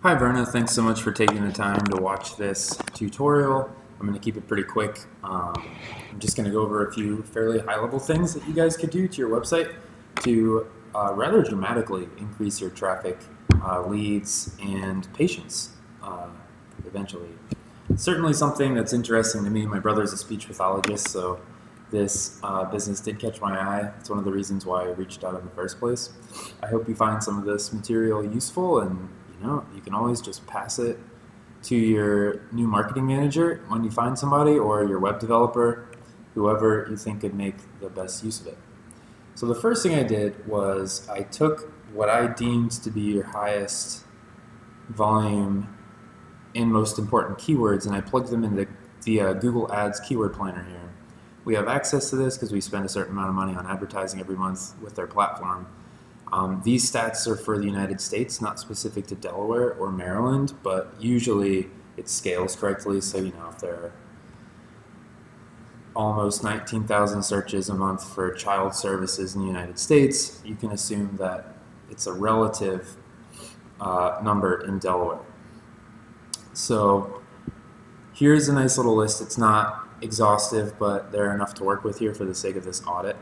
Hi Verna, thanks so much for taking the time to watch this tutorial. I'm going to keep it pretty quick. I'm just going to go over a few fairly high-level things that you guys could do to your website to rather dramatically increase your traffic, leads, and patience eventually. Certainly something that's interesting to me. My brother's a speech pathologist, so this business did catch my eye. It's one of the reasons why I reached out in the first place. I hope you find some of this material useful, and you can always just pass it to your new marketing manager when you find somebody, or your web developer, whoever you think could make the best use of it. So the first thing I did was I took what I deemed to be your highest volume and most important keywords, and I plugged them into the Google Ads keyword planner here. We have access to this because we spend a certain amount of money on advertising every month with their platform. These stats are for the United States, not specific to Delaware or Maryland, but usually it scales correctly. So, if there are almost 19,000 searches a month for child services in the United States, you can assume that it's a relative number in Delaware. So here's a nice little list. It's not exhaustive, but there are enough to work with here for the sake of this audit.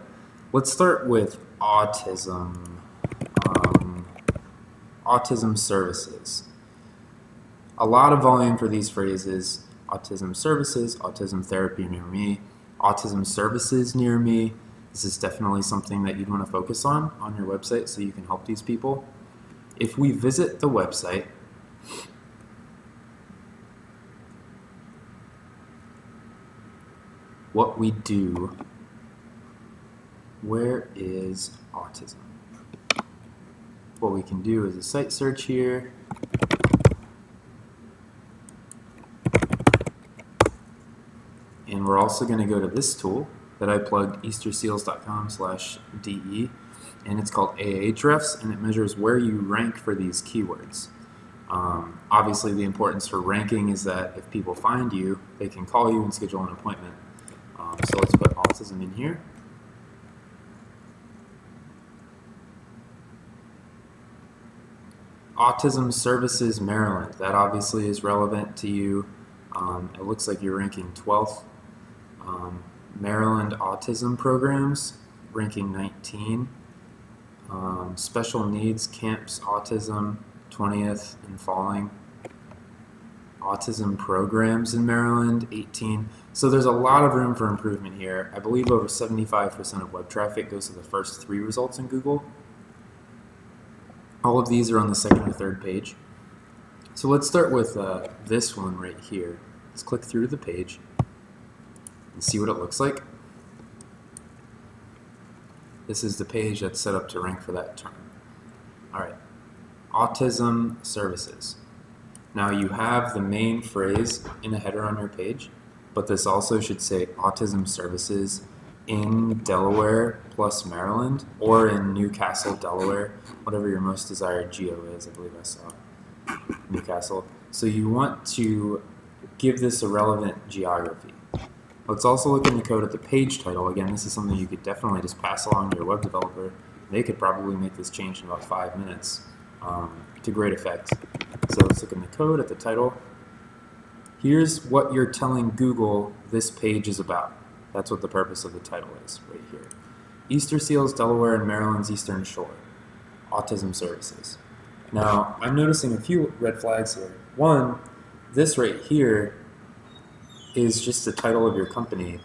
Let's start with autism. Autism services. A lot of volume for these phrases: autism services, autism therapy near me, autism services near me. This is definitely something that you'd want to focus on your website so you can help these people. If we visit the website, what we do, where is autism? What we can do is a site search here. And we're also going to go to this tool that I plugged, Easterseales.com/DE, and it's called Ahrefs, and it measures where you rank for these keywords. Obviously, the importance for ranking is that if people find you, they can call you and schedule an appointment. So let's put autism in here. Autism Services Maryland, that obviously is relevant to you. It looks like you're ranking 12th. Maryland Autism Programs, ranking 19. Special Needs Camps Autism, 20th and falling. Autism Programs in Maryland, 18. So there's a lot of room for improvement here. I believe over 75% of web traffic goes to the first 3 results in Google. All of these are on the second or third page. So let's start with this one right here. Let's click through to the page and see what it looks like. This is the page that's set up to rank for that term. All right, autism services. Now you have the main phrase in a header on your page, but this also should say autism services in Delaware plus Maryland, or in Newcastle, Delaware, whatever your most desired geo is. I believe I saw Newcastle. So you want to give this a relevant geography. Let's also look in the code at the page title. Again, this is something you could definitely just pass along to your web developer. They could probably make this change in about 5 minutes to great effect. So let's look in the code at the title. Here's what you're telling Google this page is about. That's what the purpose of the title is right here. Easterseales, Delaware, and Maryland's Eastern Shore. Autism services. Now, I'm noticing a few red flags here. One, this right here is just the title of your company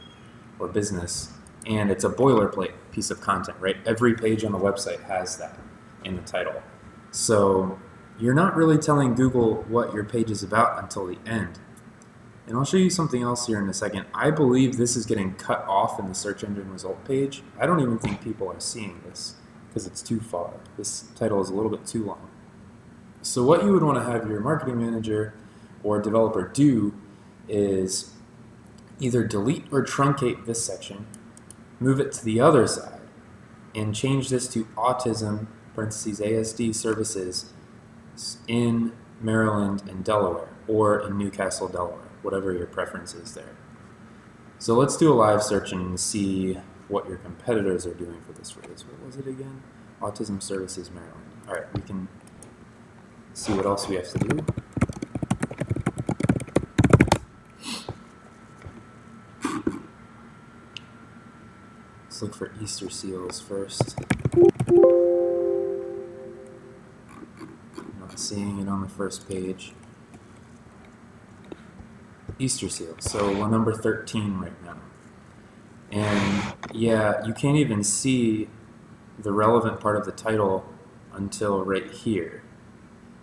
or business, and it's a boilerplate piece of content, right? Every page on the website has that in the title. So you're not really telling Google what your page is about until the end. And I'll show you something else here in a second. I believe this is getting cut off in the search engine result page. I don't even think people are seeing this because it's too far. This title is a little bit too long. So what you would want to have your marketing manager or developer do is either delete or truncate this section, move it to the other side, and change this to autism, parentheses, ASD services in Maryland and Delaware, or in Newcastle, Delaware, whatever your preference is there. So let's do a live search and see what your competitors are doing for this phrase. What was it again? Autism Services Maryland. All right, we can see what else we have to do. Let's look for Easterseales first. Not seeing it on the first page. Easterseales. So we're number 13 right now. And yeah, you can't even see the relevant part of the title until right here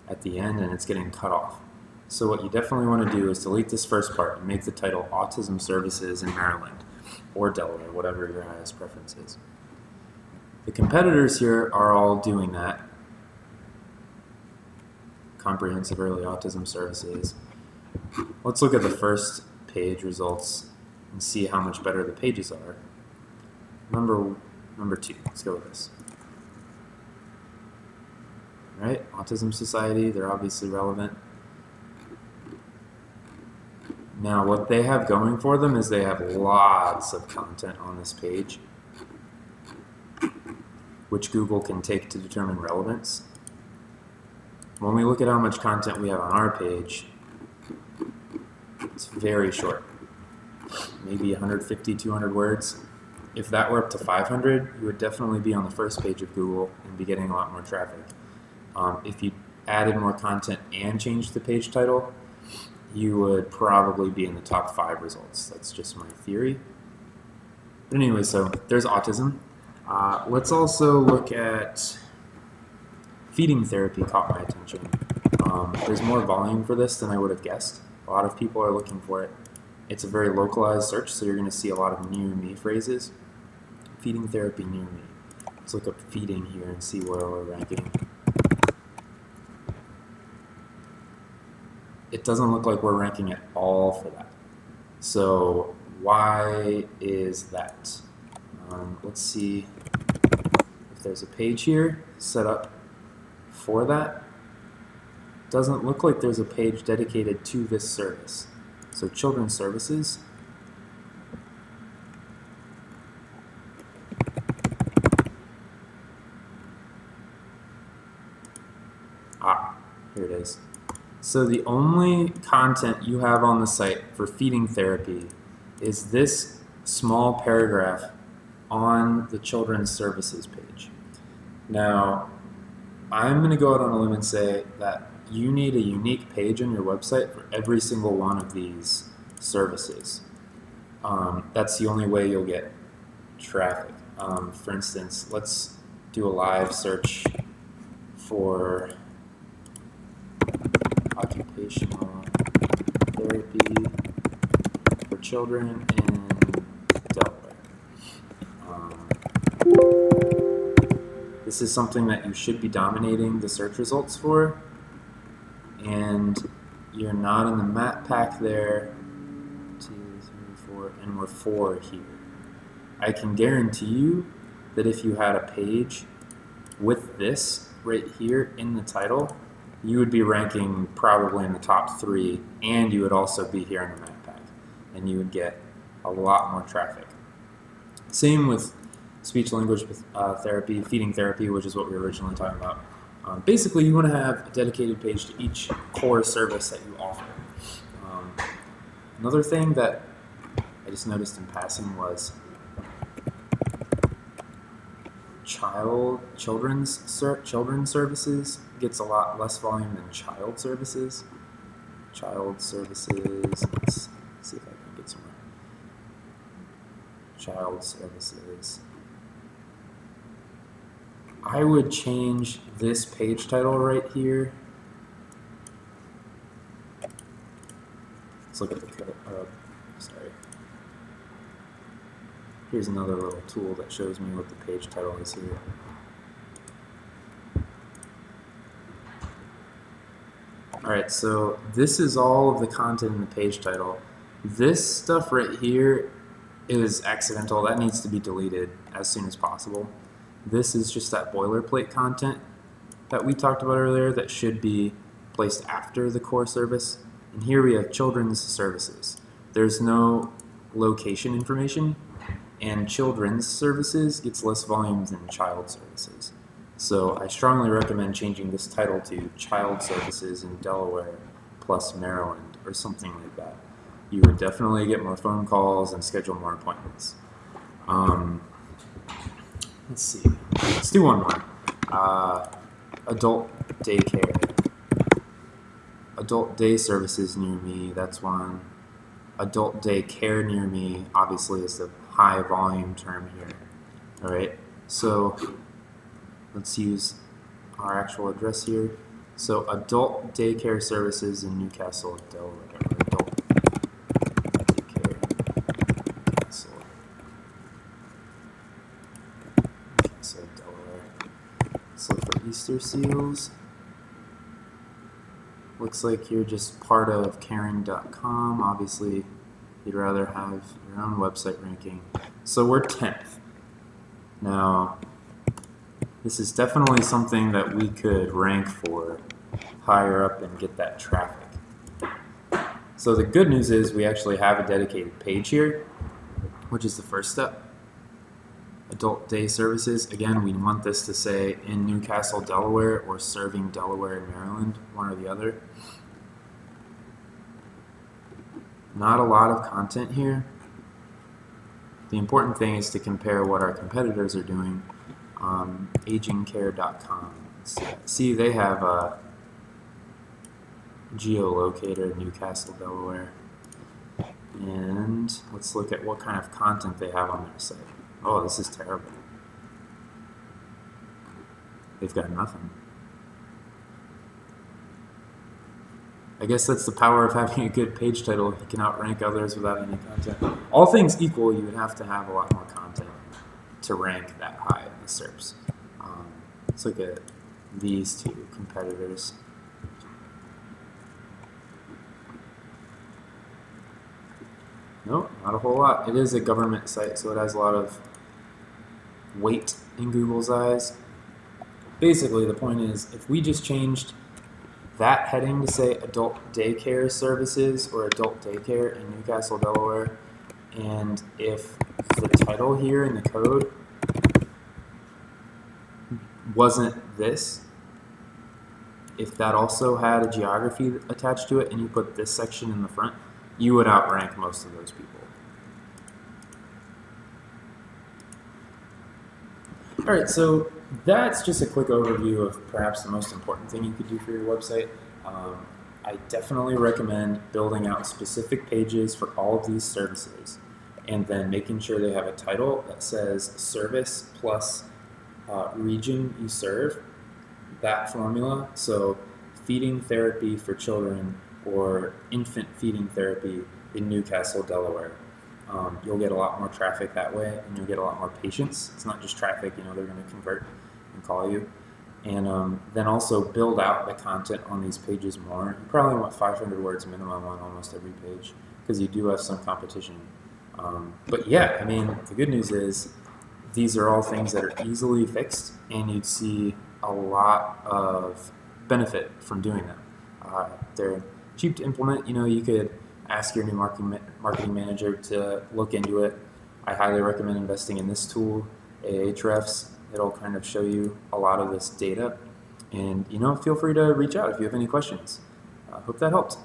at the end, and it's getting cut off. So what you definitely want to do is delete this first part and make the title Autism Services in Maryland or Delaware, whatever your highest preference is. The competitors here are all doing that. Comprehensive Early Autism Services. Let's look at the first page results and see how much better the pages are. Number 2, let's go with this. All right, Autism Society, they're obviously relevant. Now, what they have going for them is they have lots of content on this page, which Google can take to determine relevance. When we look at how much content we have on our page, it's very short, maybe 150, 200 words. If that were up to 500, you would definitely be on the first page of Google and be getting a lot more traffic. If you added more content and changed the page title, you would probably be in the top 5 results. That's just my theory. But anyway, so there's autism. Let's also look at feeding therapy. Caught my attention. There's more volume for this than I would have guessed. A lot of people are looking for it. It's a very localized search, so you're going to see a lot of near me phrases. Feeding therapy near me. Let's look up feeding here and see where we're ranking. It doesn't look like we're ranking at all for that. So why is that? Let's see if there's a page here set up for that. Doesn't look like there's a page dedicated to this service. So children's services. Here it is. So the only content you have on the site for feeding therapy is this small paragraph on the children's services page. Now, I'm going to go out on a limb and say that you need a unique page on your website for every single one of these services. That's the only way you'll get traffic. For instance, let's do a live search for occupational therapy for children in Delaware. This is something that you should be dominating the search results for, and you're not in the map pack there. 2, 3, 4, and we're 4 here. I can guarantee you that if you had a page with this right here in the title, you would be ranking probably in the top 3, and you would also be here in the map pack, and you would get a lot more traffic. Same with speech-language therapy, feeding therapy, which is what we were originally talking about. Basically, you want to have a dedicated page to each core service that you offer. Another thing that I just noticed in passing was children's services gets a lot less volume than child services. Child services, let's see if I can get somewhere. Child services. I would change this page title right here. Let's look at the code. Sorry. Here's another little tool that shows me what the page title is here. Alright, so this is all of the content in the page title. This stuff right here is accidental. That needs to be deleted as soon as possible. This is just that boilerplate content that we talked about earlier that should be placed after the core service. And here we have children's services. There's no location information, and children's services gets less volume than child services. So I strongly recommend changing this title to Child Services in Delaware plus Maryland or something like that. You would definitely get more phone calls and schedule more appointments. Let's see. Let's do one more. Adult daycare. Adult day services near me, that's one. Adult day care near me, obviously, is the high volume term here. All right, so let's use our actual address here. So adult daycare services in Newcastle, Delaware. Adult daycare, Newcastle, Delaware. Let's look for Easterseales. Looks like you're just part of caring.com. Obviously, you'd rather have your own website ranking. So we're 10th. Now, this is definitely something that we could rank for higher up and get that traffic. So the good news is we actually have a dedicated page here, which is the first step. Adult day services, again, we want this to say in Newcastle, Delaware, or serving Delaware and Maryland, one or the other. Not a lot of content here. The important thing is to compare what our competitors are doing. Agingcare.com. See, they have a geolocator in Newcastle, Delaware. And let's look at what kind of content they have on their site. Oh, this is terrible. They've got nothing. I guess that's the power of having a good page title. You can outrank others without any content. All things equal, you would have to have a lot more content to rank that high in the SERPs. Let's look at these two competitors. Nope, not a whole lot. It is a government site, so it has a lot of weight in Google's eyes. Basically, the point is, if we just changed that heading to say adult daycare services or adult daycare in Newcastle, Delaware, and if the title here in the code wasn't this, if that also had a geography attached to it and you put this section in the front, you would outrank most of those people. All right, so that's just a quick overview of perhaps the most important thing you could do for your website. I definitely recommend building out specific pages for all of these services and then making sure they have a title that says service plus region you serve, that formula. So feeding therapy for children or infant feeding therapy in Newcastle, Delaware. You'll get a lot more traffic that way, and you'll get a lot more patients. It's not just traffic, you know, they're going to convert and call you. And then also build out the content on these pages more. You probably want 500 words minimum on almost every page because you do have some competition. But yeah, I mean, the good news is these are all things that are easily fixed, and you'd see a lot of benefit from doing them. They're cheap to implement. You know, you could ask your new marketing manager to look into it. I highly recommend investing in this tool, Ahrefs. It'll kind of show you a lot of this data. And, you know, feel free to reach out if you have any questions. I hope that helped.